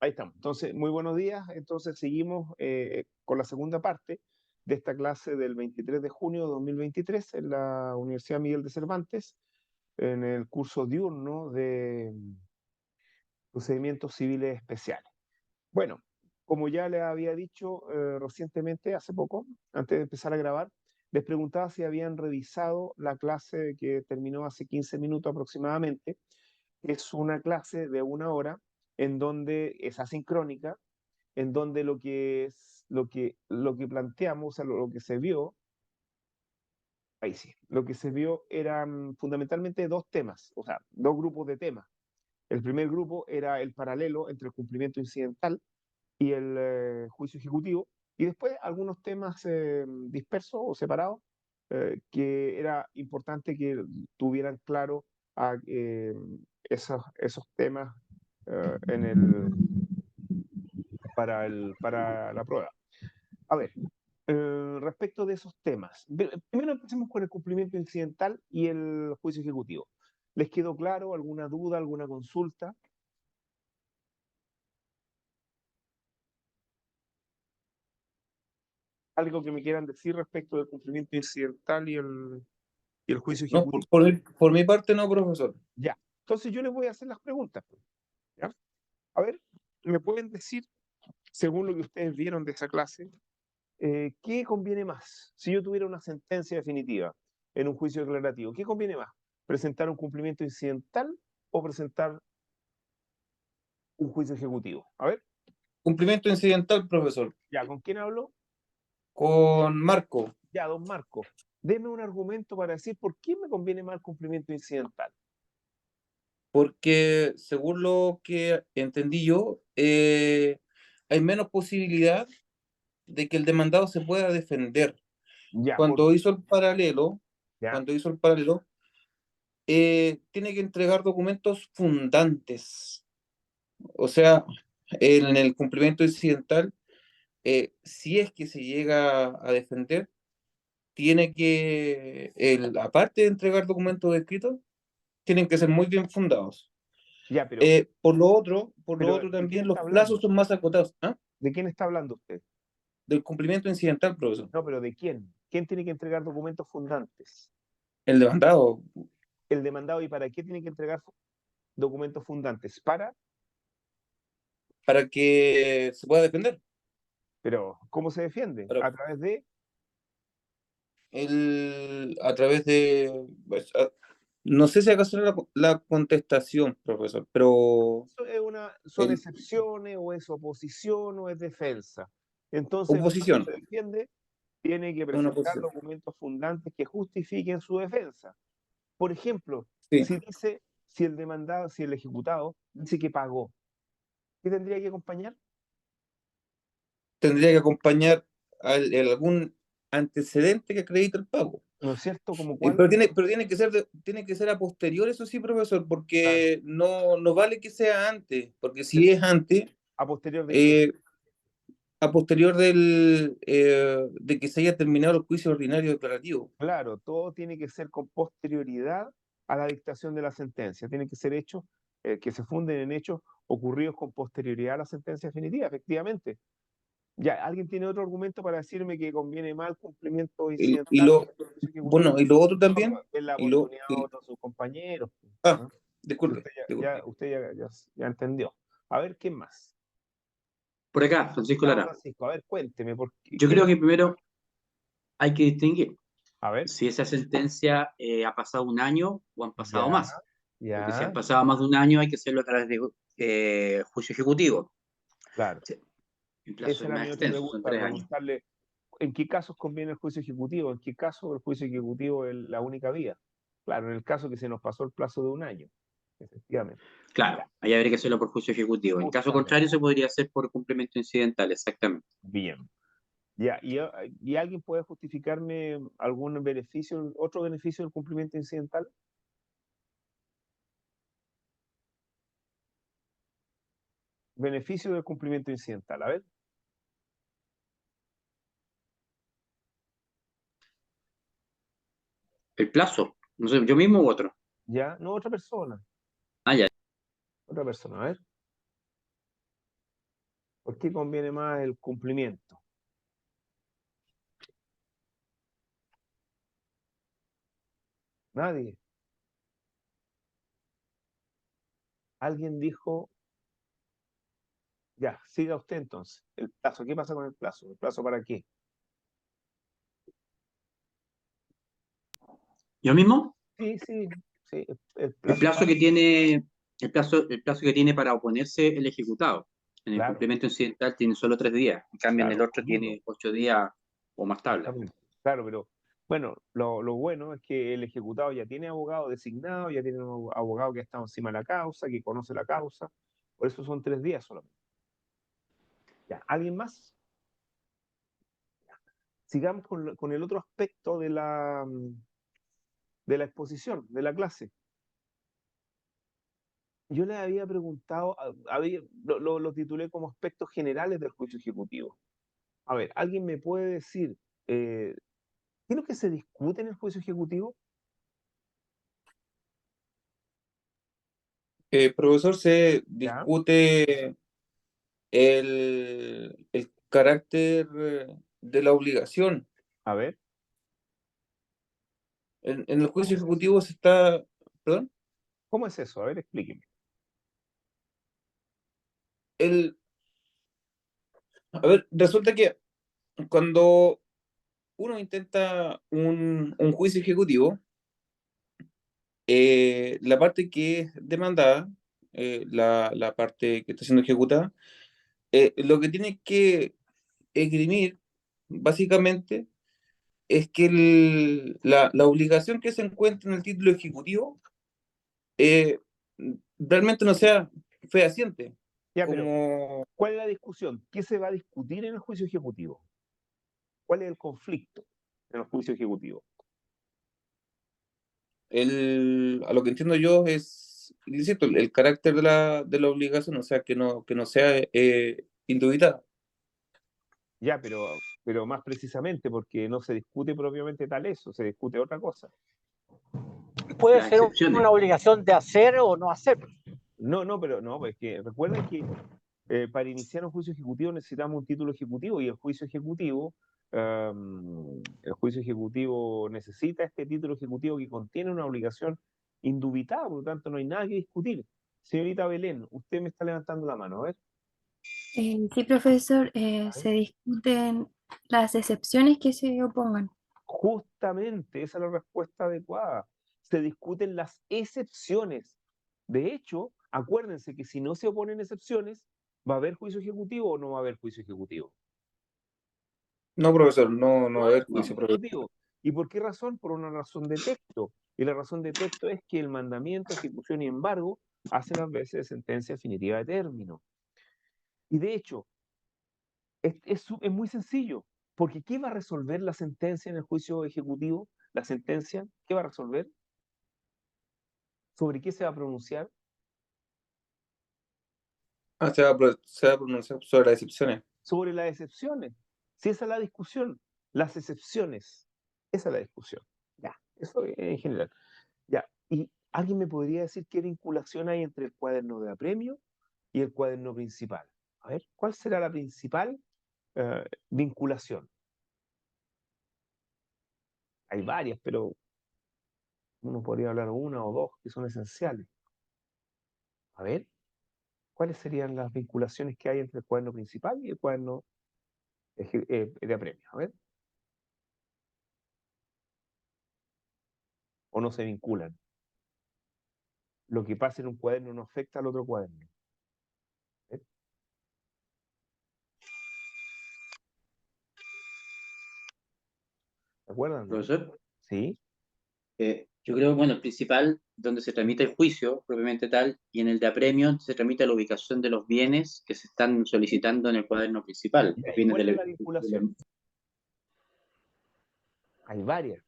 Ahí estamos. Entonces, muy buenos días. Entonces, seguimos con la segunda parte de esta clase del 23 de junio de 2023 en la Universidad Miguel de Cervantes, en el curso diurno de procedimientos civiles especiales. Bueno, como ya les había dicho recientemente, hace poco, antes de empezar a grabar, les preguntaba si habían revisado la clase que terminó hace 15 minutos aproximadamente. Es una clase de una hora en donde es asincrónica, en donde lo que planteamos, o sea, lo que se vio, ahí sí, lo que se vio eran fundamentalmente dos temas, o sea, dos grupos de temas. El primer grupo era el paralelo entre el cumplimiento incidental y el juicio ejecutivo, y después algunos temas dispersos o separados que era importante que tuvieran claro esos temas en para la prueba. A ver, respecto de esos temas, primero empecemos con el cumplimiento incidental y el juicio ejecutivo. ¿Les quedó claro? ¿Alguna duda, alguna consulta? ¿Algo que me quieran decir respecto del cumplimiento incidental y el juicio No, ejecutivo? por mi parte no, profesor. Ya. Entonces yo les voy a hacer las preguntas, pues, ¿ya? A ver, ¿me pueden decir, según lo que ustedes vieron de esa clase, qué conviene más? Si yo tuviera una sentencia definitiva en un juicio declarativo, ¿qué conviene más? ¿Presentar un cumplimiento incidental o presentar un juicio ejecutivo? A ver, Cumplimiento incidental, profesor. ya, ¿con quién hablo? Con Marco. Ya, don Marco. Deme un argumento para decir por qué me conviene más el cumplimiento incidental. Porque según lo que entendí yo, hay menos posibilidad de que el demandado se pueda defender. Ya, Cuando hizo el paralelo, ya, cuando hizo el paralelo, tiene que entregar documentos fundantes. O sea, en el cumplimiento incidental, si es que se llega a defender, tiene que, aparte de entregar documentos escritos, tienen que ser muy bien fundados. ya, pero, Por lo otro ¿de quién también está los plazos hablando? son más acotados. ¿Ah? ¿De quién está hablando usted? Del cumplimiento incidental, profesor. No, pero ¿de quién? ¿Quién tiene que entregar documentos fundantes? El demandado, El demandado. ¿Y para qué tiene que entregar documentos fundantes? Para, para que se pueda defender. pero ¿cómo se defiende? Para A través de, a través de, pues, no sé si acaso era la contestación, profesor, pero son el, excepciones o es oposición o es defensa. Entonces, cuando oposición, se defiende, tiene que es una presentar oposición. documentos fundantes que justifiquen su defensa. Por ejemplo, Sí, si el demandado, si el ejecutado dice que pagó, ¿qué tendría que acompañar? tendría que acompañar algún antecedente que acredite el pago. ¿No es cierto? ¿Como cuál? Pero tiene que ser a posterior, eso sí, profesor, Claro. porque no vale que sea antes, porque Pero, si es antes, ¿a posterior de qué? eh, a posterior de que se haya terminado el juicio ordinario declarativo. Claro, todo tiene que ser con posterioridad a la dictación de la sentencia. Tiene que ser hechos que se funden en hechos ocurridos con posterioridad a la sentencia definitiva, efectivamente. Ya, ¿alguien tiene otro argumento para decirme que conviene más el cumplimiento Y incidental lo, que el juicio ejecutivo? bueno, y lo otro No, pero también, es la y lo, oportunidad a otros sus compañeros. ah, ¿No? Si disculpe, disculpe. usted ya entendió. A ver, ¿quién más? Por acá, Francisco Ya, don Lara. Francisco, a ver, cuénteme, Yo ¿qué creo más? que primero hay que distinguir A ver, si esa sentencia ha pasado un año o han pasado ya, más. Porque si han ya, pasado más de un año hay que hacerlo a través de juicio ejecutivo. claro. Sí, el plazo Esa es era más mi otra extenso, son pregunta, 3 años. preguntarle en qué casos conviene el juicio ejecutivo, en qué caso el juicio ejecutivo es la única vía. Claro, en el caso que se nos pasó el plazo de un año, efectivamente, Claro, ahí habría que hacerlo por juicio ejecutivo. En caso justamente. contrario, se podría hacer por cumplimiento incidental, exactamente. Bien. Ya, y alguien puede justificarme algún beneficio, otro beneficio del cumplimiento incidental? Beneficio del cumplimiento incidental, a ver, El plazo, no sé, yo mismo u otro. ya, no otra Ah, ya. persona, a ver. qué conviene más el cumplimiento? Nadie. Alguien dijo, ya, siga usted entonces. El plazo, ¿qué pasa con el plazo? ¿El plazo para qué? ¿Yo mismo? Sí, sí, sí, el El plazo plazo para, que tiene, el plazo que tiene para oponerse el ejecutado. En el claro, cumplimiento incidental tiene solo 3 días. En cambio, en el claro, otro poquito, tiene 8 días o más tablas. exactamente. Claro, pero bueno, lo bueno es que el ejecutado ya tiene abogado designado, ya tiene un abogado que ha estado encima de la causa, que conoce la causa, por eso son 3 días solamente. Ya, ¿alguien más? Sigamos con el otro aspecto de la exposición, de la clase. Yo les había preguntado, lo titulé como aspectos generales del juicio ejecutivo. A ver, ¿alguien me puede decir qué es lo que se discute en el juicio ejecutivo? Profesor, se ¿Ya? discute el carácter de la obligación. A ver, En el ¿cómo juicio es eso? ejecutivo se está, perdón, ¿Cómo es eso? A ver, explíqueme. el, a ver, resulta que cuando uno intenta un juicio ejecutivo, la parte que es demandada, la parte que está siendo ejecutada, lo que tiene que esgrimir, básicamente, es que la obligación que se encuentra en el título ejecutivo eh, realmente no sea fehaciente, Ya, pero como ¿cuál es la discusión? ¿Qué se va a discutir en el juicio ejecutivo? ¿Cuál es el conflicto en el juicio ejecutivo? a lo que entiendo yo es ilícito el carácter de la obligación, o sea, que no sea indubitada. Ya, pero más precisamente, porque no se discute propiamente tal eso, se discute otra cosa. Puede Las ser excepciones. una obligación de hacer o no hacer. No, no, pero no, pues que recuerden que para iniciar un juicio ejecutivo necesitamos un título ejecutivo y el juicio ejecutivo necesita este título ejecutivo que contiene una obligación indubitada, por lo tanto no hay nada que discutir. Señorita Belén, usted me está levantando la mano, a ver. Sí, profesor, A ver. se discuten las excepciones que se opongan. Justamente, esa es la respuesta adecuada. Se discuten las excepciones. De hecho, acuérdense que si no se oponen excepciones, ¿va a haber juicio ejecutivo o no va a haber juicio ejecutivo? No, profesor, no No va a va a haber haber juicio juicio provisional. ejecutivo. ¿Y por qué razón? Por una razón de texto. Y la razón de texto es que el mandamiento, ejecución y embargo hacen las veces de sentencia definitiva de término. Y de hecho, es muy sencillo, porque ¿qué va a resolver la sentencia en el juicio ejecutivo? La sentencia, ¿qué va a resolver? ¿Sobre qué se va a pronunciar? Se va a pronunciar sobre las excepciones. Sobre las excepciones. Si esa es la discusión, las excepciones, esa es la discusión. Ya, eso en general. Ya, ¿y alguien me podría decir qué vinculación hay entre el cuaderno de apremio y el cuaderno principal? A ver, ¿cuál será la principal vinculación? Hay varias, pero uno podría hablar una o dos que son esenciales. A ver, ¿cuáles serían las vinculaciones que hay entre el cuaderno principal y el cuaderno de apremio? A ver, ¿o no se vinculan? Lo que pasa en un cuaderno no afecta al otro cuaderno. ¿Eh? ¿Se acuerdan? Profesor, Sí, yo creo, bueno, el principal, donde se tramita el juicio, propiamente tal, y en el de apremio se tramita la ubicación de los bienes que se están solicitando en el cuaderno principal. Los ¿y bienes cuál es la vinculación? Hay varias.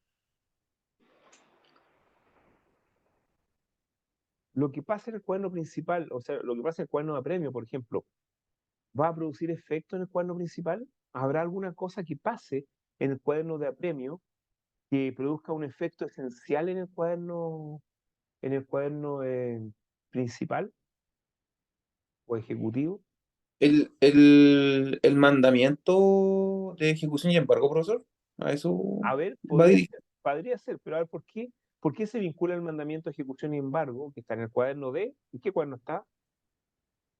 Lo que pasa en el cuaderno principal, o sea, lo que pasa en el cuaderno de apremio, por ejemplo, ¿va a producir efecto en el cuaderno principal? ¿Habrá alguna cosa que pase en el cuaderno de apremio que produzca un efecto esencial en el cuaderno principal o ejecutivo? El mandamiento de ejecución y embargo, profesor, a eso A ver, va dirigido. podría ser, pero a ver, ¿por qué se vincula el mandamiento de ejecución y embargo, que está en el cuaderno D? ¿En qué cuaderno está?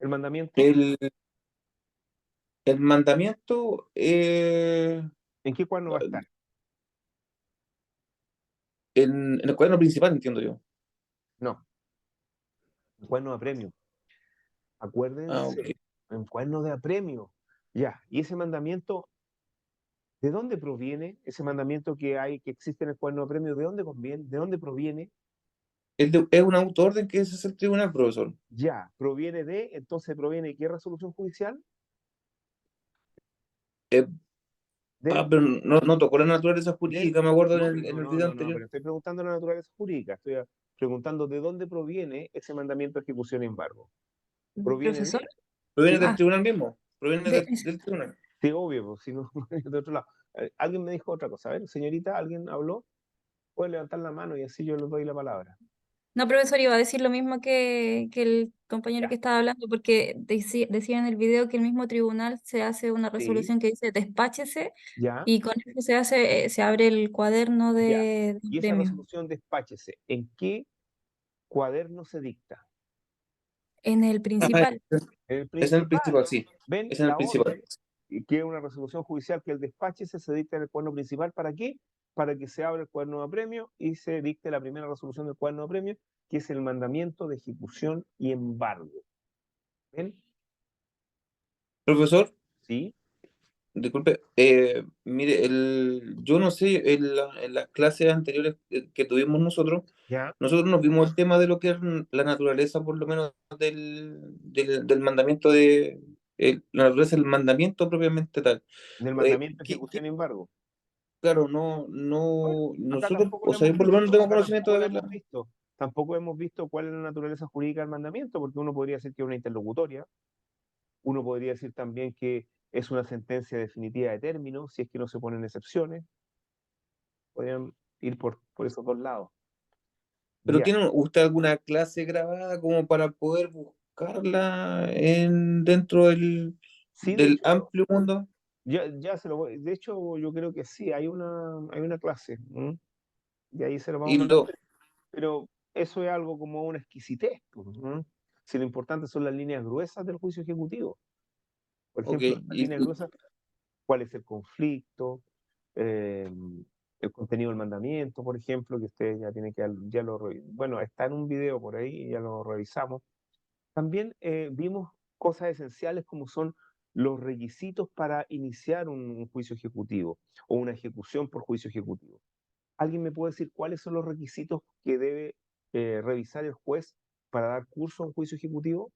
El mandamiento, El, el mandamiento, ¿en qué cuaderno va a estar? en el cuaderno principal, entiendo yo. No, el cuaderno de apremio. Ah, Acuérdense, ok. en cuaderno de apremio. Ya, y ese mandamiento, ¿de dónde proviene? Ese mandamiento que existe en el cuaderno de apremio, ¿de dónde conviene? ¿De dónde proviene? Es un autoorden que es el tribunal, profesor. Ya, entonces proviene de qué resolución judicial? Eh, Del, pero no tocó la naturaleza del, jurídica, me acuerdo no, en no, el no, video no, no, anterior. pero estoy preguntando la naturaleza jurídica, preguntando de dónde proviene ese mandamiento de ejecución y embargo. ¿Proviene Profesor. de? Proviene ¿Sí? del Ah, tribunal mismo, proviene de- del tribunal. Sí, obvio, pues, si no, de otro lado. Alguien me dijo otra cosa, a ver, señorita, ¿alguien habló? Puede levantar la mano y así yo le doy la palabra. no, profesor, iba a decir lo mismo que el compañero Ya, que estaba hablando, porque decía en el video que el mismo tribunal se hace una sí, resolución que dice despáchese ya, y con eso se abre el cuaderno ya. de Y esa premios resolución despáchese, ¿en qué cuaderno se dicta? en el Ah, principal. En el es en el principal. principal, sí. ¿Ven? Es en el La principal. orden, y que es una resolución judicial que el despáchese se dicta en el cuaderno principal. ¿Para qué? Para que se abra el cuaderno de apremio y se dicte la primera resolución del cuaderno de apremio, que es el mandamiento de ejecución y embargo. ¿Ven? Profesor, ¿Sí? disculpe, mire, yo no sé, en las clases anteriores que tuvimos ¿Ya? nosotros nos vimos el tema de lo que es la naturaleza, por lo menos, del mandamiento la naturaleza del mandamiento propiamente tal. Del Eh, mandamiento de ¿qué- qué- ejecución y embargo. claro, Bueno, acá nosotros, tampoco o lo sea, hemos yo por lo menos visto, tengo acá conocimiento tampoco de lo verla. hemos visto. Tampoco hemos visto cuál es la naturaleza jurídica del mandamiento, porque uno podría decir que es una interlocutoria, uno podría decir también que es una sentencia definitiva de término, si es que no se ponen excepciones, podrían ir por esos dos lados. Pero Ya, ¿tiene usted alguna clase grabada como para poder buscarla dentro sí, de del hecho, amplio mundo? ya se lo voy, de hecho yo creo que sí, hay una clase, ¿m? Y ahí se lo vamos a Y mandar, lo, pero eso es algo como una exquisitez, pues, ¿m? Si lo importante son las líneas gruesas del juicio ejecutivo. Por ok, ejemplo, las líneas gruesas, cuál es el conflicto, eh, el contenido del mandamiento, por ejemplo, que ustedes ya tienen que, bueno, está en un video por ahí, ya lo revisamos. También vimos cosas esenciales como son los requisitos para iniciar un juicio ejecutivo o una ejecución por juicio ejecutivo. ¿Alguien me puede decir cuáles son los requisitos que debe revisar el juez para dar curso a un juicio ejecutivo?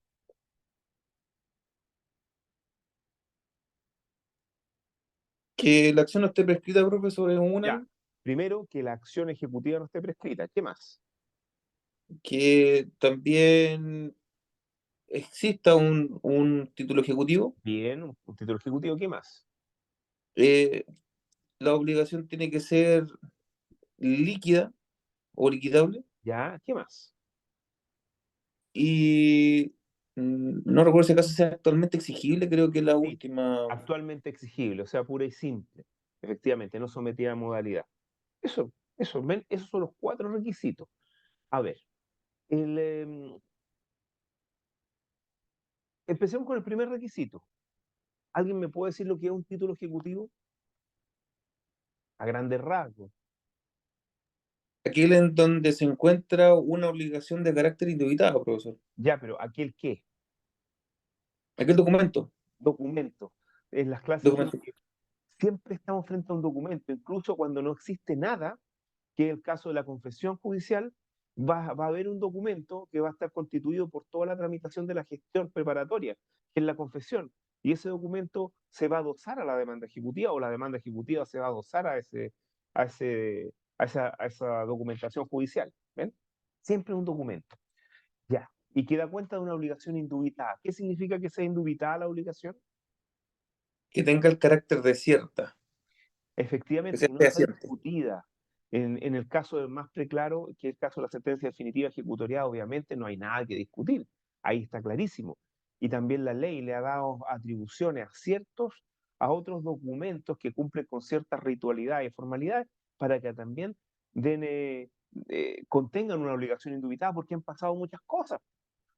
que la acción no esté prescrita, profesor, es una, Ya, primero, que la acción ejecutiva no esté prescrita. ¿Qué más? que también exista un título ejecutivo, Bien, un título ejecutivo. ¿Qué más? eh, la obligación tiene que ser líquida o liquidable, ¿Ya? ¿Qué más? y no recuerdo si acaso sea actualmente exigible, creo que la Sí, última. actualmente exigible, o sea, pura y simple. Efectivamente, no sometida a modalidad. ¿Ven? Esos son los cuatro requisitos. A ver, el, empecemos con el primer requisito. ¿Alguien me puede decir lo que es un título ejecutivo? A grandes rasgos. Aquel en donde se encuentra una obligación de carácter indubitado, profesor. Ya, pero ¿aquel qué? Aquel documento, Documento. En las clases vimos documento. que siempre estamos frente a un documento, incluso cuando no existe nada, que es el caso de la confesión judicial, va a haber un documento que va a estar constituido por toda la tramitación de la gestión preparatoria, que es la confesión. Y ese documento se va a adosar a la demanda ejecutiva o la demanda ejecutiva se va a adosar a, ese, a esa documentación judicial. ¿Ven? Siempre un documento. Ya. Y que da cuenta de una obligación indubitada. ¿Qué significa que sea indubitada la obligación? Que tenga el carácter de cierta, que Efectivamente, sea que no está fehaciente. discutida. En el caso del más preclaro, que es el caso de la sentencia definitiva ejecutoriada, obviamente no hay nada que discutir. Ahí está clarísimo. y también la ley le ha dado atribuciones a otros documentos que cumplen con ciertas ritualidades y formalidades para que también contengan una obligación indubitada porque han pasado muchas cosas.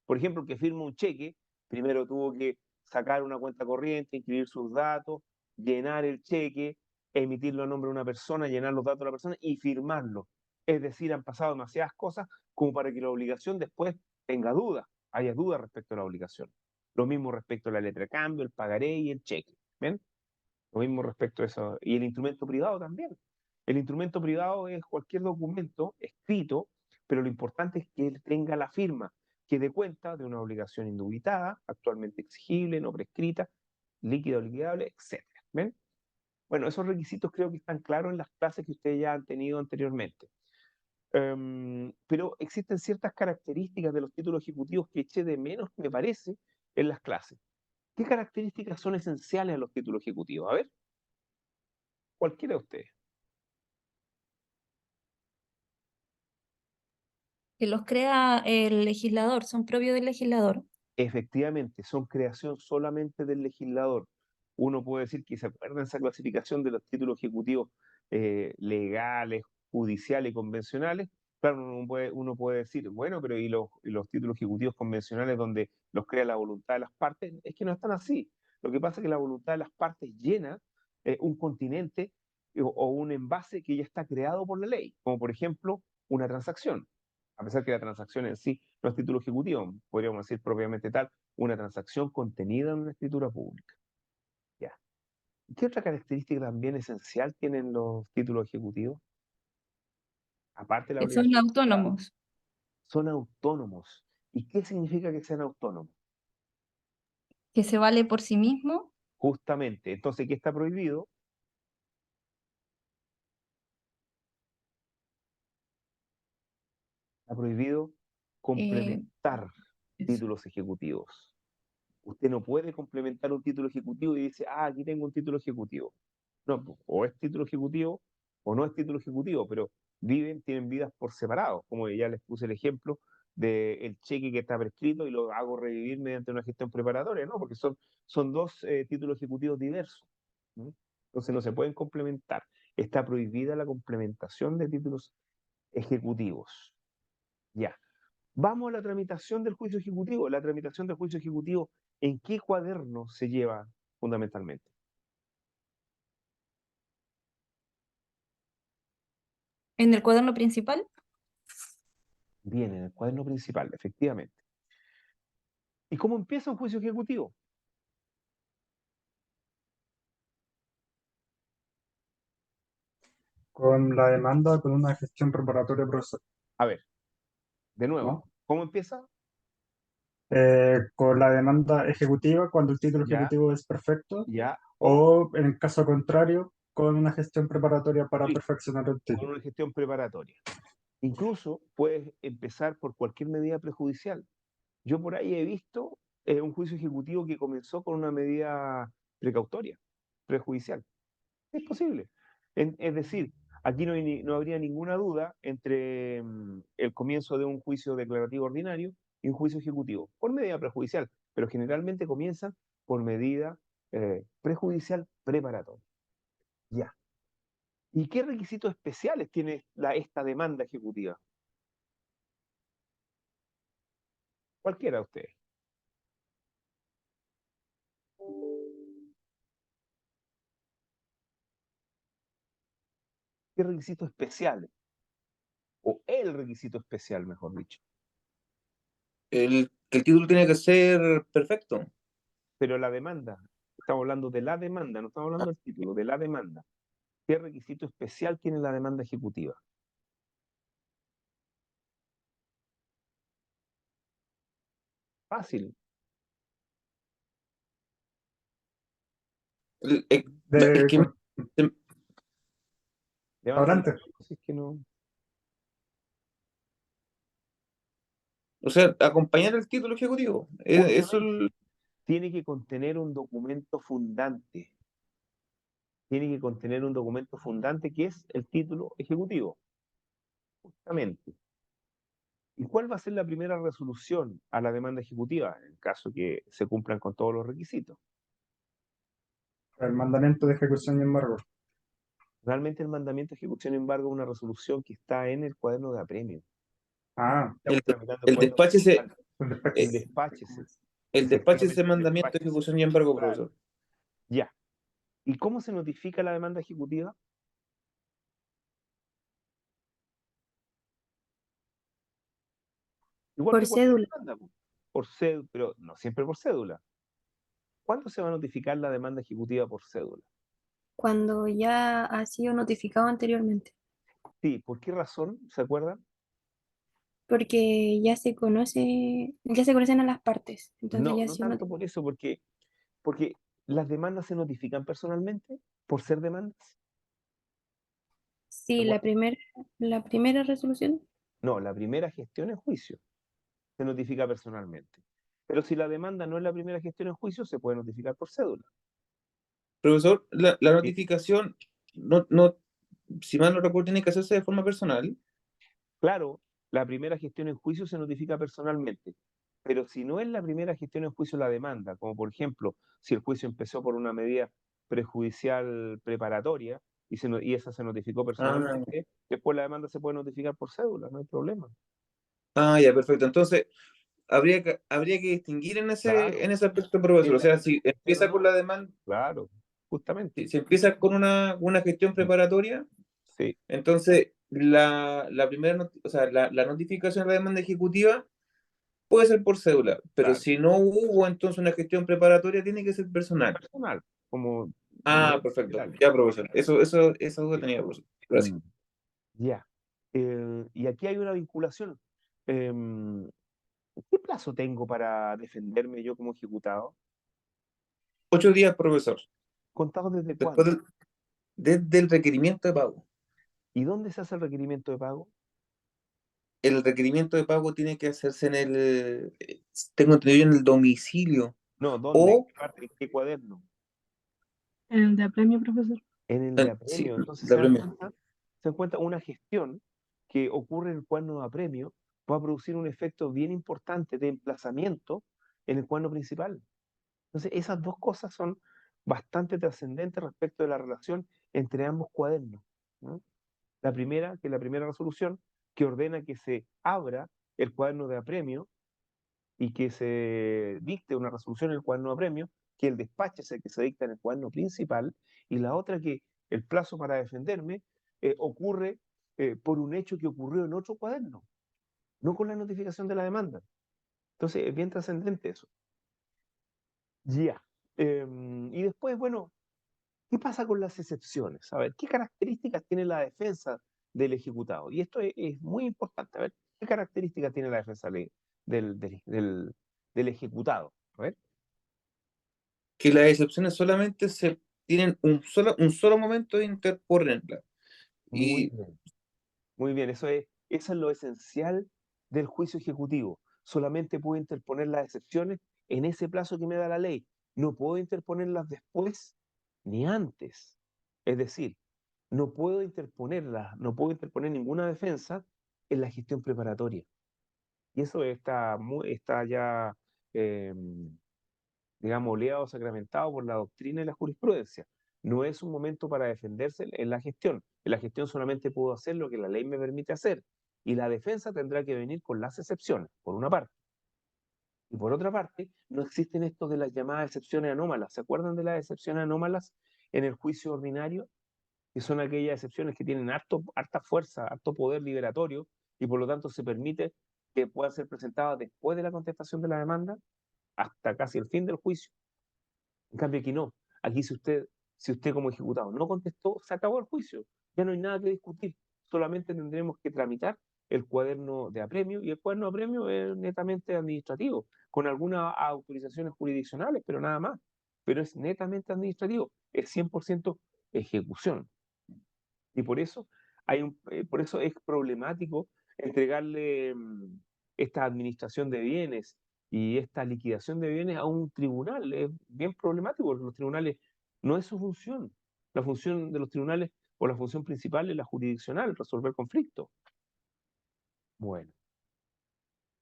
Por ejemplo, el que firma un cheque, primero tuvo que sacar una cuenta corriente, inscribir sus datos, llenar el cheque, emitirlo a nombre de una persona, llenar los datos de la persona y firmarlo. Es decir, han pasado demasiadas cosas como para que la obligación después tenga dudas, haya dudas respecto a la obligación. Lo mismo respecto a la letra de cambio, el pagaré y el cheque. ¿Ven? Lo mismo respecto a eso. Y el instrumento privado también. El instrumento privado es cualquier documento escrito, pero lo importante es que él tenga la firma, que dé cuenta de una obligación indubitada, actualmente exigible, no prescrita, líquida o liquidable, etc. ¿Ven? Bueno, esos requisitos creo que están claros en las clases que ustedes ya han tenido anteriormente. Pero existen ciertas características de los títulos ejecutivos que eché de menos, me parece, en las clases. ¿Qué características son esenciales a los títulos ejecutivos? A ver, cualquiera de ustedes. Que los crea el legislador, son propios del legislador. Efectivamente, son creación solamente del legislador. Uno puede decir que se acuerda esa clasificación de los títulos ejecutivos legales, judiciales y convencionales. Claro, uno puede decir, bueno, pero ¿y los títulos ejecutivos convencionales donde los crea la voluntad de las partes? Es que no están así. Lo que pasa es que la voluntad de las partes llena un continente o un envase que ya está creado por la ley, como por ejemplo una transacción. A pesar que la transacción en sí no es título ejecutivo, podríamos decir propiamente tal, una transacción contenida en una escritura pública. Ya. ¿Qué otra característica también esencial tienen los títulos ejecutivos? Aparte de la Que son obligación, autónomos. son autónomos. ¿Y qué significa que sean autónomos? Que se vale por sí mismo. Justamente, entonces, ¿qué está prohibido? Está prohibido eh, complementar títulos ejecutivos. Usted no puede complementar un título ejecutivo y dice, ah, aquí tengo un título ejecutivo. No, o es título ejecutivo o no es título ejecutivo, pero tienen vidas por separado, como ya les puse el ejemplo del cheque que está prescrito y lo hago revivir mediante una gestión preparatoria, ¿no? Porque son dos títulos ejecutivos diversos. ¿No? Entonces no se pueden complementar. Está prohibida la complementación de títulos ejecutivos. Ya. Vamos a la tramitación del juicio ejecutivo. La tramitación del juicio ejecutivo, ¿en qué cuaderno se lleva fundamentalmente? En el cuaderno principal. Bien, en el cuaderno principal, efectivamente. ¿Y cómo empieza un juicio ejecutivo? Con la demanda, con una gestión preparatoria procesal, A ver, de nuevo, ¿no? ¿cómo empieza? Con la demanda ejecutiva, cuando el título Ya, ejecutivo es perfecto, ya, o en el caso contrario, con una gestión preparatoria para listo, perfeccionar el con título. una gestión preparatoria. Incluso puedes empezar por cualquier medida prejudicial. Yo por ahí he visto un juicio ejecutivo que comenzó con una medida precautoria, prejudicial. Es posible. Es decir, aquí no habría ninguna duda entre el comienzo de un juicio declarativo ordinario y un juicio ejecutivo, por medida prejudicial, pero generalmente comienzan por medida prejudicial preparatoria. Ya. ¿Y qué requisitos especiales tiene esta demanda ejecutiva? Cualquiera de ustedes. ¿Qué requisitos especiales? O el requisito especial, mejor dicho. Que el título tiene que ser perfecto. Pero la demanda, estamos hablando de la demanda, no estamos hablando del título, de la demanda. ¿Qué requisito especial tiene la demanda ejecutiva? Fácil. El- el- es De, que, se- Levanta la adelante. mano si es que no. o sea, acompañar el título ejecutivo. Eso Justamente. Tiene que contener un documento fundante. Tiene que contener un documento fundante que es el título ejecutivo. Justamente. ¿Y cuál va a ser la primera resolución a la demanda ejecutiva en caso que se cumplan con todos los requisitos? El mandamiento de ejecución y embargo. Realmente el mandamiento de ejecución y embargo es una resolución que está en el cuaderno de apremio. Ah, Estamos tramitando El cuaderno despache principal. el despacho. El eh, despáchese. el despache ese Efectivamente, el mandamiento de despáchese. ejecución y embargo, Claro. profesor. Ya. ¿Y cómo se notifica la demanda ejecutiva? Igual Por que cualquier cédula. demanda, po. Por cédula, pero no siempre por cédula. ¿Cuándo se va a notificar la demanda ejecutiva por cédula? Cuando ya ha sido notificado anteriormente. Sí, ¿por qué razón? ¿Se acuerdan? Porque ya se conocen a las partes. Entonces No, ya ha no sido tanto por eso, porque las demandas se notifican personalmente por ser demandas. ¿Se Sí, acuerdan? la primera resolución. No, la primera gestión en juicio se notifica personalmente. Pero si la demanda no es la primera gestión en juicio, se puede notificar por cédula. Profesor, la Sí. notificación, si mal no recuerdo, tiene que hacerse de forma personal. Claro, la primera gestión en juicio se notifica personalmente, pero si no es la primera gestión en juicio la demanda, como por ejemplo, si el juicio empezó por una medida prejudicial preparatoria y esa se notificó Ah, personalmente, después la demanda se puede notificar por cédula, no hay problema. ya, perfecto. Entonces, habría que distinguir en Claro, ese aspecto, profesor. O en la sea, si gestión o empieza con no, la demanda, claro, justamente. si empieza con una gestión Mm, preparatoria, sí, entonces la primera, o sea, la notificación de la demanda ejecutiva puede ser por cédula, pero claro. si no hubo entonces una gestión preparatoria, tiene que ser personal. Personal, como Ah, ley perfecto. general. Ya, profesor. Esa duda Sí. tenía, profesor. Gracias. Mm, ya. Y aquí hay una vinculación. Em, ¿Qué plazo tengo para defenderme yo como ejecutado? 8 días, profesor. ¿Contado desde Después cuándo? desde el requerimiento de pago. ¿Y dónde se hace el requerimiento de pago? El requerimiento de pago tiene que hacerse tengo entendido, en el domicilio. No, ¿dónde? ¿En O, qué parte? ¿En qué cuaderno? En el de apremio, profesor. En el de sí, apremio. Entonces, la primera. se dan cuenta una gestión que ocurre en el cuaderno de apremio va a producir un efecto bien importante de emplazamiento en el cuaderno principal. Entonces, esas dos cosas son bastante trascendentes respecto de la relación entre ambos cuadernos, ¿no? La primera, que es la primera resolución, que ordena que se abra el cuaderno de apremio y que se dicte una resolución en el cuaderno de apremio, que el despache es el que se dicta en el cuaderno principal, y la otra que el plazo para defenderme ocurre por un hecho que ocurrió en otro cuaderno, no con la notificación de la demanda. Entonces, es bien trascendente eso. Ya. Y después, bueno, ¿qué pasa con las excepciones? A ver, ¿qué características tiene la defensa del ejecutado? Y esto es muy importante. A ver, ¿qué características tiene la defensa del ejecutado? A ver, Que las excepciones solamente se tienen un solo momento de interponerla. muy Y bien, muy bien. Eso es lo esencial del juicio ejecutivo. Solamente puedo interponer las excepciones en ese plazo que me da la ley. No puedo interponerlas después ni antes. Es decir, no puedo interponer ninguna defensa en la gestión preparatoria. Y eso está ya, eh, digamos, oleado, sacramentado por la doctrina y la jurisprudencia. No es un momento para defenderse en la gestión. En la gestión solamente puedo hacer lo que la ley me permite hacer. Y la defensa tendrá que venir con las excepciones, por una parte. Y por otra parte, no existen estos de las llamadas excepciones anómalas. ¿Se acuerdan de las excepciones anómalas en el juicio ordinario? Que son aquellas excepciones que tienen harta fuerza, harto poder liberatorio, y por lo tanto se permite que puedan ser presentadas después de la contestación de la demanda hasta casi el fin del juicio. En cambio aquí no. Aquí si usted como ejecutado no contestó, se acabó el juicio. Ya no hay nada que discutir. Solamente tendremos que tramitar el cuaderno de apremio, y el cuaderno de apremio es netamente administrativo, con algunas autorizaciones jurisdiccionales, pero nada más. Pero es netamente administrativo, es 100% ejecución. Y por eso es problemático entregarle esta administración de bienes y esta liquidación de bienes a un tribunal. Es bien problemático porque los tribunales no es su función. La función de los tribunales o la función principal es la jurisdiccional, resolver conflictos. Bueno,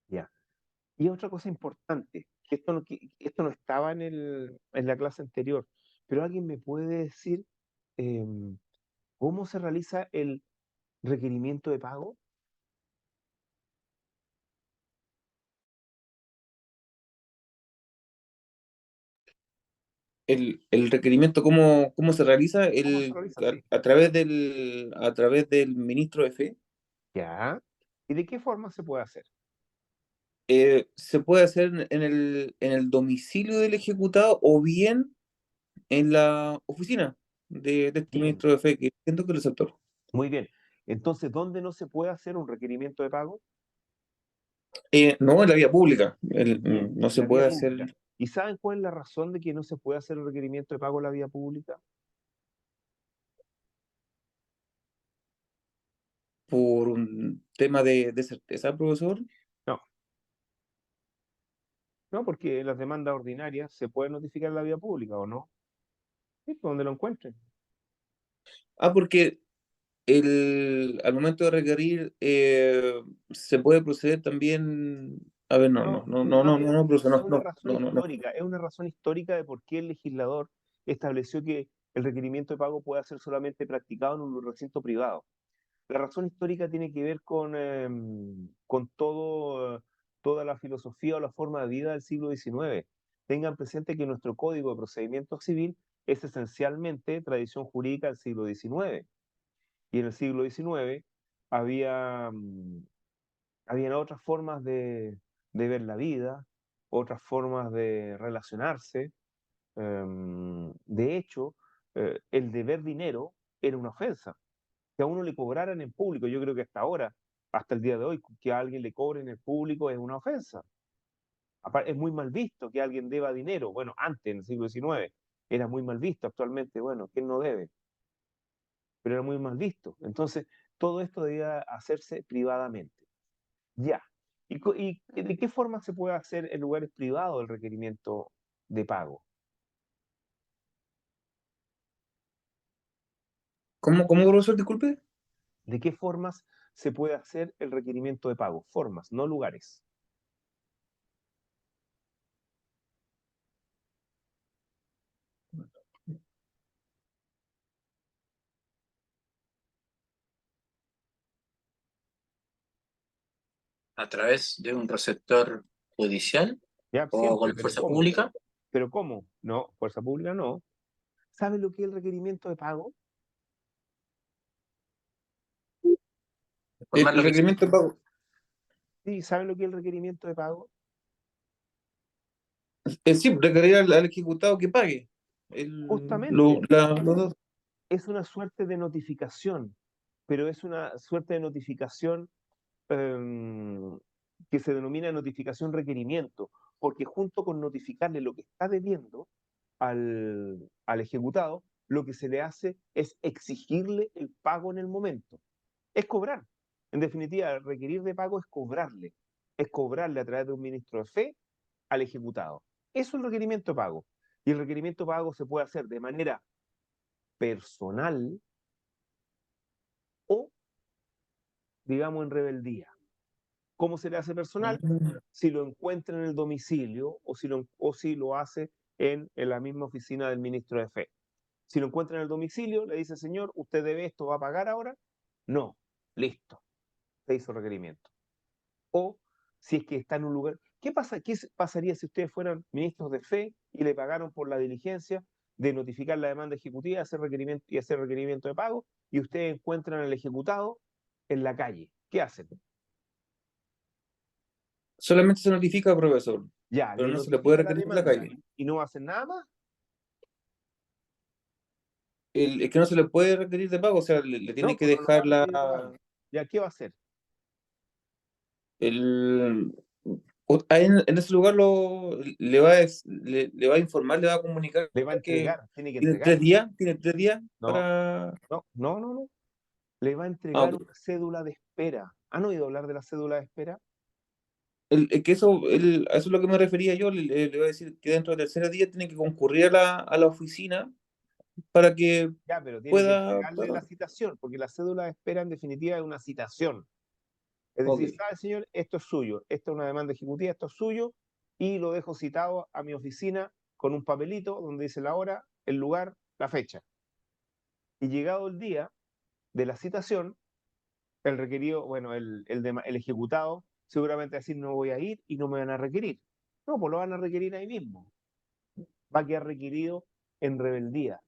Ya. Y otra cosa importante, que esto no estaba en la clase anterior, pero alguien me puede decir em, cómo se realiza el requerimiento de pago. El requerimiento, ¿cómo se realiza? ¿Cómo se realiza? Sí. A través del ministro de fe. Ya. ¿Y de qué forma se puede hacer? Se puede hacer en el domicilio del ejecutado o bien en la oficina de este Bien, ministro de fe, que siento que es el sector. muy bien. Entonces, ¿dónde no se puede hacer un requerimiento de pago? No, en la vía pública. Bien, No en se la vía puede pública. hacer ¿Y saben cuál es la razón de que no se puede hacer el requerimiento de pago en la vía pública? por un tema de certeza, profesor. No, no, porque las demandas ordinarias se pueden notificar en la vía pública, ¿o no? Sí, pues, donde lo encuentren. Porque al momento de requerir se puede proceder también. A ver, No, a ver, profesor, es una razón no. histórica, es una razón histórica de por qué el legislador estableció que el requerimiento de pago pueda ser solamente practicado en un recinto privado. La razón histórica tiene que ver con toda la filosofía o la forma de vida del siglo XIX. Tengan presente que nuestro Código de Procedimiento Civil es esencialmente tradición jurídica del siglo XIX. Y en el siglo XIX había, habían otras formas de ver la vida, otras formas de relacionarse. De hecho, el deber dinero era una ofensa. Que a uno le cobraran en público, yo creo que hasta ahora, hasta el día de hoy, que a alguien le cobren en público es una ofensa. Es muy mal visto que alguien deba dinero. Bueno, antes, en el siglo XIX, era muy mal visto. Actualmente, bueno, ¿quién no debe? Pero era muy mal visto. Entonces, todo esto debía hacerse privadamente. Ya. ¿Y de qué forma se puede hacer en lugares privados el requerimiento de pago? ¿Cómo, profesor? Disculpe. ¿De qué formas se puede hacer el requerimiento de pago? Formas, no lugares. A través de un receptor judicial Ya, o con siempre, la pero fuerza ¿cómo? pública. ¿Pero cómo? No, fuerza pública no. ¿Saben lo que es el requerimiento de pago? Informar El lo que se requerimiento de pago. Sí, ¿saben lo que es el requerimiento de pago? Sí, requerir al ejecutado que pague. Justamente, Los dos. es una suerte de notificación, pero es una suerte de notificación em, que se denomina notificación requerimiento, porque junto con notificarle lo que está debiendo al ejecutado, lo que se le hace es exigirle el pago en el momento. Es cobrar. En definitiva, requerir de pago es cobrarle a través de un ministro de fe al ejecutado. Eso es el requerimiento de pago. Y el requerimiento de pago se puede hacer de manera personal o, digamos, en rebeldía. ¿Cómo se le hace personal? Si lo encuentra en el domicilio o si lo hace en la misma oficina del ministro de fe. Si lo encuentra en el domicilio, le dice, señor, ¿usted debe esto, va a pagar ahora? No, listo, se hizo requerimiento. O si es que está en un lugar. ¿Qué pasaría si ustedes fueran ministros de fe y le pagaron por la diligencia de notificar la demanda ejecutiva y hacer requerimiento de pago y ustedes encuentran al ejecutado en la calle? ¿Qué hacen? Solamente se notifica, profesor, Ya, pero le no se le puede notifica la requerir en la demanda calle. y no hacen nada más. Es que no se le puede requerir de pago, o sea, le tiene No, que pues no lo va a dejar requerir de pago. Ya, ¿qué va a hacer? el, ahí en ese lugar le va a informar, le va a comunicar Le va a que entregar, tiene que entregar. tiene 3 días No, para. no. Le va a entregar Ok. una cédula de espera. ¿Han oído hablar de la cédula de espera? Que a eso es lo que me refería yo, le voy a decir que dentro del tercer día tiene que concurrir a la oficina para que Ya, pero tiene que pueda. entregarle la citación, porque la cédula de espera en definitiva es una citación. Es decir, Ok. sabe, señor, esto es suyo, esta es una demanda ejecutiva, esto es suyo, y lo dejo citado a mi oficina con un papelito donde dice la hora, el lugar, la fecha. Y llegado el día de la citación, el requerido, bueno, el ejecutado seguramente va a decir no voy a ir y no me van a requerir. No, pues lo van a requerir ahí mismo. Va a quedar requerido en rebeldía.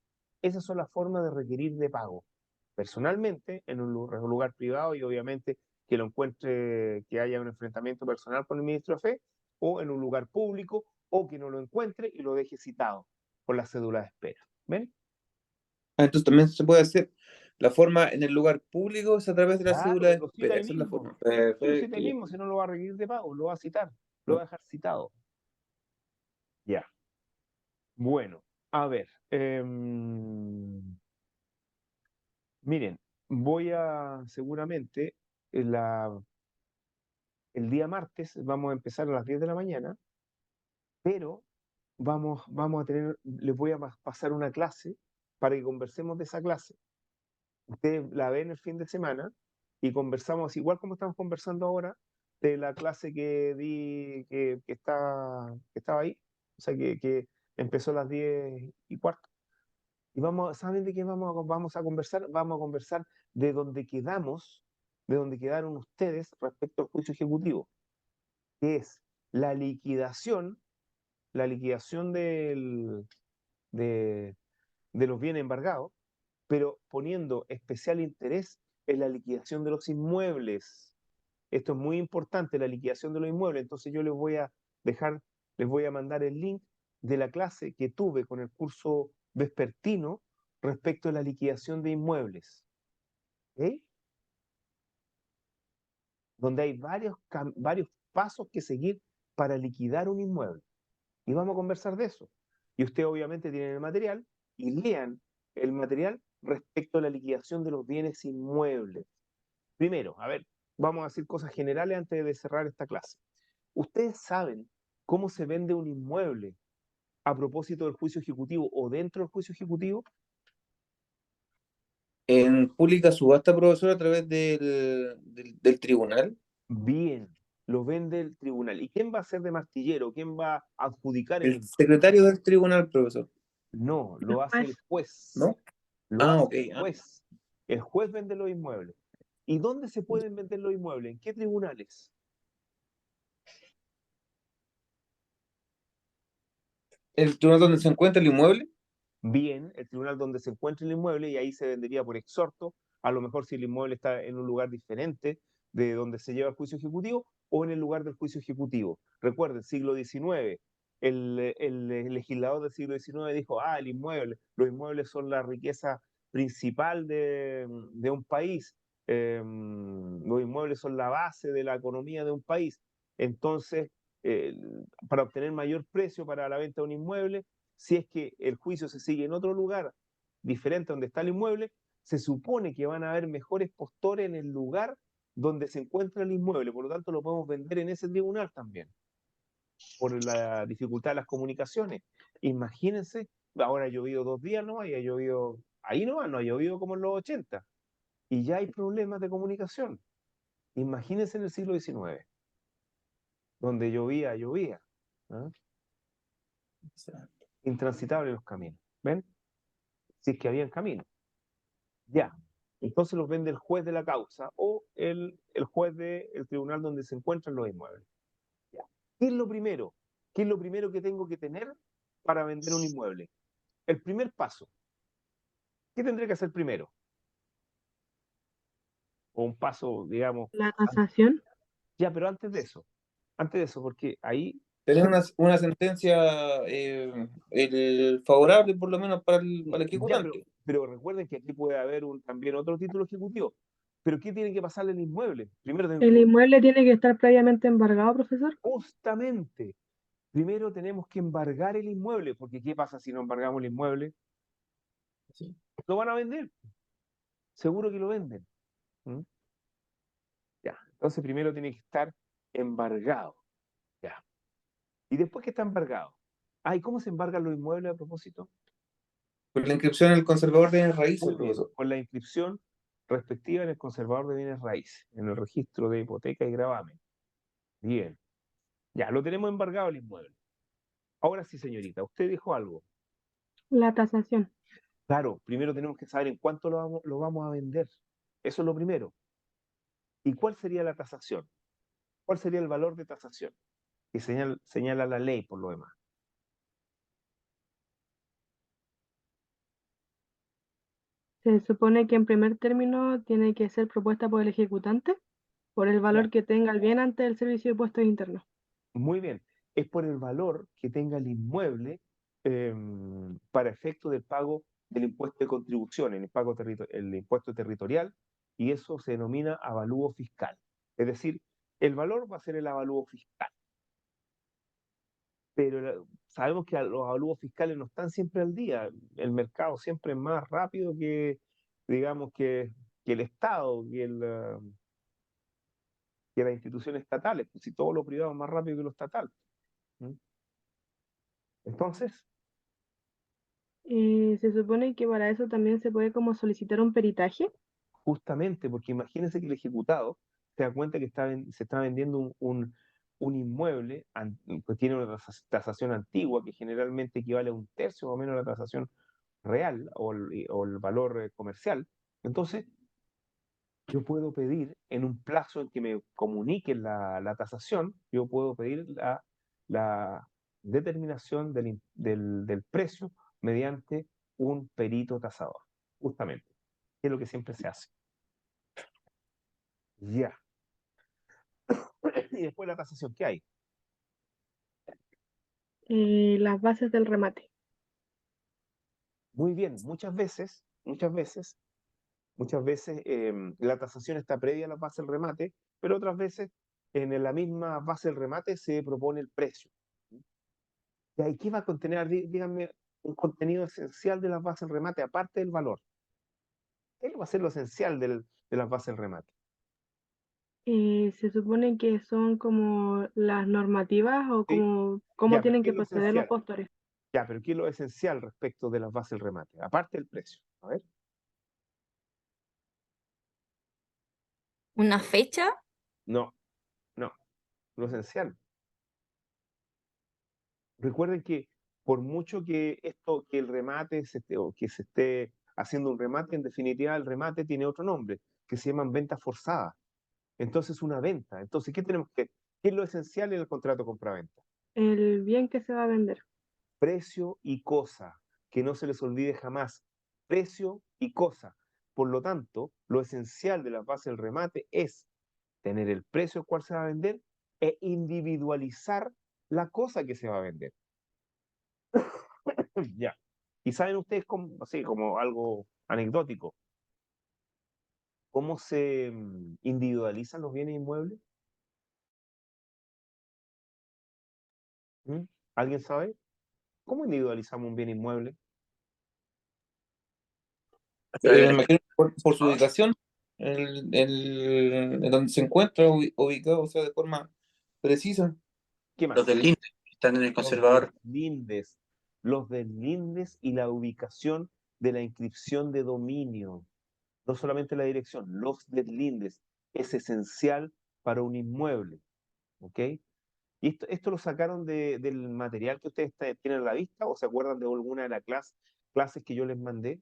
Esas son las formas de requerir de pago. Personalmente, en un lugar privado y obviamente que lo encuentre, que haya un enfrentamiento personal con el ministro de Fe, o en un lugar público, o que no lo encuentre y lo deje citado con la cédula de espera. ¿Ven? Ah, entonces también se puede hacer la forma en el lugar público es a través de la cédula Claro, de lo cita espera. ahí Esa es la mismo. forma. Sí, lo cita Perfecto. ahí Ya. mismo, si no lo va a requerir de pago, lo va a citar, lo va a dejar citado. Ya. Bueno, a ver. Miren, voy a seguramente el día martes vamos a empezar a las 10 de la mañana, pero vamos a tener, les voy a pasar una clase para que conversemos de esa clase. Ustedes la ven el fin de semana y conversamos, igual como estamos conversando ahora, de la clase que di, que estaba ahí, o sea, que empezó a las 10:15. Y ¿saben de qué vamos a conversar? Vamos a conversar de donde quedamos, de donde quedaron ustedes respecto al juicio ejecutivo, que es la liquidación, la liquidación de, de los bienes embargados, pero poniendo especial interés en la liquidación de los inmuebles. Esto es muy importante, la liquidación de los inmuebles. Entonces yo dejar, les voy a mandar el link de la clase que tuve con el curso vespertino respecto a la liquidación de inmuebles. ¿Ok? Donde hay varios pasos que seguir para liquidar un inmueble. Y vamos a conversar de eso. Y ustedes obviamente tienen el material y lean el material respecto a la liquidación de los bienes inmuebles. Primero, a ver, vamos a decir cosas generales antes de cerrar esta clase. ¿Ustedes saben cómo se vende un inmueble a propósito del juicio ejecutivo o dentro del juicio ejecutivo? En pública subasta, profesor, a través del tribunal. Bien, lo vende el tribunal. ¿Y quién va a ser de martillero? ¿Quién va a adjudicar el El inmueble? secretario del tribunal, profesor, No, lo hace el juez. ¿no? Lo Ah, hace ok. el juez. El juez vende los inmuebles. ¿Y dónde se pueden vender los inmuebles? ¿En qué tribunales? ¿El tribunal donde se encuentra el inmueble? Bien, el tribunal donde se encuentre el inmueble y ahí se vendería por exhorto, a lo mejor si el inmueble está en un lugar diferente de donde se lleva el juicio ejecutivo o en el lugar del juicio ejecutivo. Recuerden, siglo XIX, el legislador del siglo XIX dijo, el inmueble, los inmuebles son la riqueza principal de un país, los inmuebles son la base de la economía de un país. Entonces, eh, para obtener mayor precio para la venta de un inmueble, si es que el juicio se sigue en otro lugar diferente a donde está el inmueble, se supone que van a haber mejores postores en el lugar donde se encuentra el inmueble, por lo tanto lo podemos vender en ese tribunal también, por la dificultad de las comunicaciones. Imagínense, ahora ha llovido 2 días, ¿no? Y ha llovido, ahí no ha llovido como en los 80, y ya hay problemas de comunicación. Imagínense en el siglo XIX, donde llovía, ¿ah? Intransitables los caminos, ¿ven? Si es que habían caminos. Ya. Entonces los vende el juez de la causa o el juez del tribunal donde se encuentran los inmuebles. Ya. ¿Qué es lo primero? ¿Qué es lo primero que tengo que tener para vender un inmueble? El primer paso. ¿Qué tendré que hacer primero? O un paso, digamos, La tasación. ya, pero antes de eso, porque ahí, Tener una sentencia favorable, por lo menos, para el ya, ejecutante. pero recuerden que aquí puede haber también otro título ejecutivo. Pero ¿qué tiene que pasarle al inmueble? Primero El inmueble tiene que estar previamente embargado, profesor. justamente, primero tenemos que embargar el inmueble, porque ¿qué pasa si no embargamos el inmueble? Sí. Lo van a vender, seguro que lo venden. ¿Mm? Ya, entonces primero tiene que estar embargado. Ya. Y después que está embargado. ¿Y cómo se embargan los inmuebles a propósito? Por la inscripción en el conservador de raíces, Muy bien, profesor. con la inscripción respectiva en el conservador de bienes raíces, en el registro de hipoteca y gravamen. Bien, ya, lo tenemos embargado el inmueble. Ahora sí, señorita, usted dijo algo. La tasación. Claro, primero tenemos que saber en cuánto lo vamos a vender. Eso es lo primero. ¿Y cuál sería la tasación? ¿Cuál sería el valor de tasación? Que señala la ley por lo demás. Se supone que en primer término tiene que ser propuesta por el ejecutante por el Ya, valor que tenga el bien ante el Servicio de Impuestos Internos. muy bien. Es por el valor que tenga el inmueble para efecto del pago del impuesto de contribución, el impuesto territorial, y eso se denomina avalúo fiscal. Es decir, el valor va a ser el avalúo fiscal. Pero sabemos que los avalúos fiscales no están siempre al día. El mercado siempre es más rápido que, digamos, que el Estado, que las instituciones estatales. Pues si todo lo privado es más rápido que lo estatal. ¿Mm? Entonces, Se supone que para eso también se puede como solicitar un peritaje. justamente, porque imagínense que el ejecutado se da cuenta que se está vendiendo un inmueble que tiene una tasación antigua que generalmente equivale a un tercio o menos a la tasación real o el valor comercial. Entonces, yo puedo pedir en un plazo en que me comuniquen la tasación, yo puedo pedir la determinación del precio mediante un perito tasador, justamente, que es lo que siempre se hace. Ya. Y después la tasación, ¿qué hay? Las bases del remate. Muy bien, muchas veces la tasación está previa a la base del remate, pero otras veces en la misma base del remate se propone el precio. ¿Y ahí qué va a contener? Díganme un contenido esencial de las bases del remate, aparte del valor. ¿Qué va a ser lo esencial de las bases del remate? Se supone que son como las normativas o ¿Sí? como cómo Ya, pero tienen ¿qué que es lo proceder los esencial? postores. Ya, pero ¿qué es lo esencial respecto de las bases del remate? Aparte del precio. A ver. ¿Una fecha? No, no, lo esencial. Recuerden que por mucho que el remate o que se esté haciendo un remate, en definitiva el remate tiene otro nombre, que se llaman ventas forzadas. Entonces, una venta. Entonces, ¿qué es lo esencial en el contrato compraventa? El bien que se va a vender. Precio y cosa, que no se les olvide jamás. Precio y cosa. Por lo tanto, lo esencial de la base del remate es tener el precio al cual se va a vender e individualizar la cosa que se va a vender. Ya. ¿Y saben ustedes, así como algo anecdótico, cómo se individualizan los bienes inmuebles? ¿Mm? ¿Alguien sabe? ¿Cómo individualizamos un bien inmueble? Me imagino por su ubicación, en donde se encuentra ubicado, o sea, de forma precisa. ¿Qué Los más? del LINDE están en el Los conservador. deslindes, los deslindes y la ubicación de la inscripción de dominio. No solamente la dirección, los deslindes es esencial para un inmueble, ¿ok? ¿Y esto lo sacaron del material que ustedes tienen a la vista o se acuerdan de alguna de las clases que yo les mandé?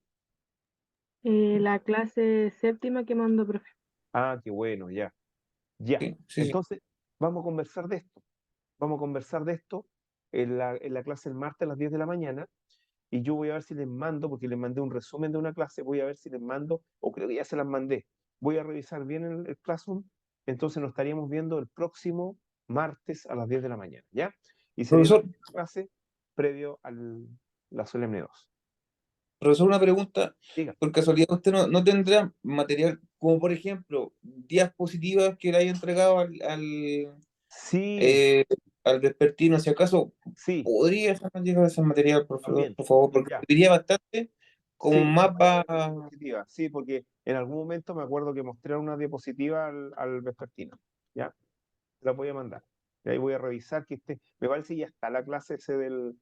La clase séptima que mandó, profe. Ah, qué bueno, ya. Ya. Sí, sí, sí. Entonces, vamos a conversar de esto. Vamos a conversar de esto en la clase el martes a las 10 de la mañana. Y yo voy a ver si les mando, porque les mandé un resumen de una clase, voy a ver si les mando, o creo que ya se las mandé. Voy a revisar bien el Classroom, entonces nos estaríamos viendo el próximo martes a las 10 de la mañana, ¿ya? Y sería la Profesor, primera clase previo a la Solemne 2. profesor, una pregunta. Diga. Por casualidad, ¿usted no tendrá material como, por ejemplo, diapositivas que le haya entregado Sí, eh, al vespertino? Si acaso sí, podría hacernos llegar ese material, profesor, también, por favor, porque ya. serviría bastante como Sí, le voy a dar una mapa. diapositiva. Sí, porque en algún momento me acuerdo que mostré una diapositiva al vespertino, ¿ya? La voy a mandar. Y ahí voy a revisar que me parece que ya está la clase ese del,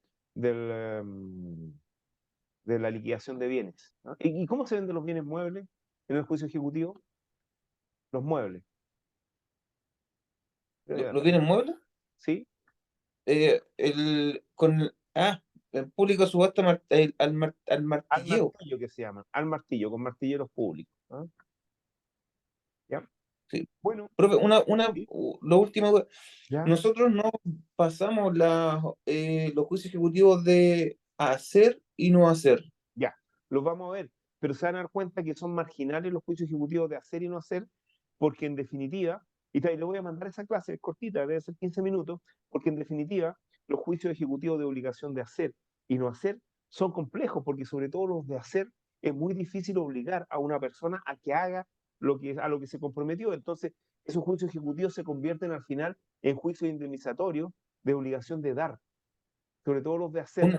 de la liquidación de bienes, ¿no? ¿Y cómo se venden los bienes muebles? en el juicio ejecutivo? Los muebles. ¿Los bienes muebles? ¿Sí? El público subasta al Al martilleo. martillo que se llama, al martillo, con martilleros públicos. ¿Ah? ¿Ya? Sí. Bueno, Profe, sí, lo último, ya, nosotros no pasamos los juicios ejecutivos de hacer y no hacer. ya, los vamos a ver, pero se van a dar cuenta que son marginales los juicios ejecutivos de hacer y no hacer, porque en definitiva, le voy a mandar esa clase, es cortita, debe ser 15 minutos, porque en definitiva, los juicios ejecutivos de obligación de hacer y no hacer son complejos, porque sobre todo los de hacer es muy difícil obligar a una persona a que haga a lo que se comprometió. Entonces, esos juicios ejecutivos se convierten al final en juicios indemnizatorios de obligación de dar, sobre todo los de hacer. Una,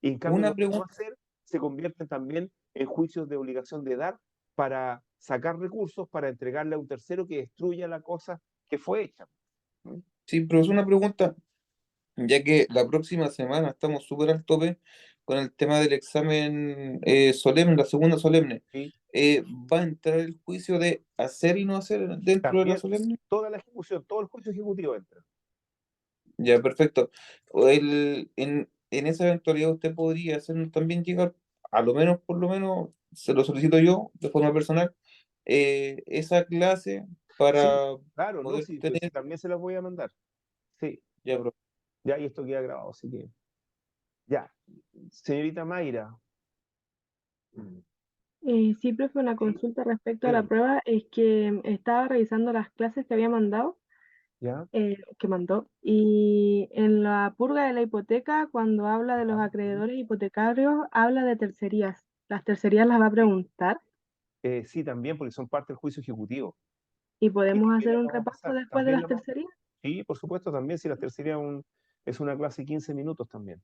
Y en cambio, una los de no pregunta, hacer se convierten también en juicios de obligación de dar para sacar recursos para entregarle a un tercero que destruya la cosa que fue hecha. ¿Mm? sí, pero es una pregunta, ya que la próxima semana estamos súper al tope con el tema del examen solemne, la segunda solemne. ¿Sí? ¿Va a entrar el juicio de hacer y no hacer dentro de la También solemne? toda la ejecución, todo el juicio ejecutivo entra. Ya, perfecto. En esa eventualidad usted podría hacernos también llegar, a lo menos, por lo menos, se lo solicito yo de forma personal, esa clase Sí, para claro, no, poder sí, pues sí, tener, también se las voy a mandar. Sí, ya, bro. ya, y esto queda grabado, así que. Ya, señorita Mayra. Sí, profe, una Sí, consulta respecto a la dígame. prueba es que estaba revisando las clases que había mandado, ¿Ya? que mandó, y en la purga de la hipoteca, cuando habla de los acreedores hipotecarios, habla de tercerías. ¿Las tercerías las va a preguntar? Sí, también, porque son parte del juicio ejecutivo. ¿Y Y podemos también hacer la un vamos a repaso pasar, después de también las la vamos. tercerías? Sí, por supuesto, también, si la tercería es una clase de 15 minutos también.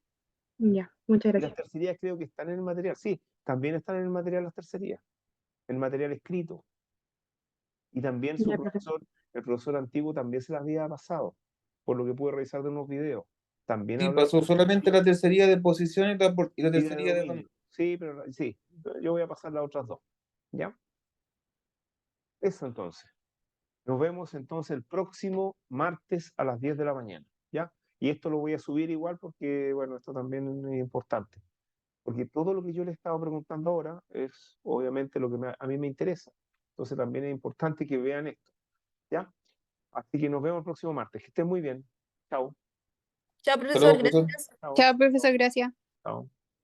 Ya, muchas Y las gracias. tercerías creo que están en el material, sí, también están en el material las tercerías, el material escrito. Y también su Ya, profe. profesor, el profesor antiguo, también se las había pasado, por lo que pude revisar de unos videos. También Sí, habla de pasó solamente la tercería de posición y la y de tercería de dominio. dominio. Sí, pero sí, yo voy a pasar las otras dos. ¿Ya? Eso entonces. Nos vemos entonces el próximo martes a las 10 de la mañana. ¿Ya? Y esto lo voy a subir igual porque, bueno, esto también es importante. Porque todo lo que yo le he estado preguntando ahora es obviamente lo que a mí me interesa. Entonces también es importante que vean esto. ¿Ya? Así que nos vemos el próximo martes. Que estén muy bien. Chao. Chao, Hasta profesor, luego, profesor. gracias. Chao. Chao, profesor, gracias. Chao.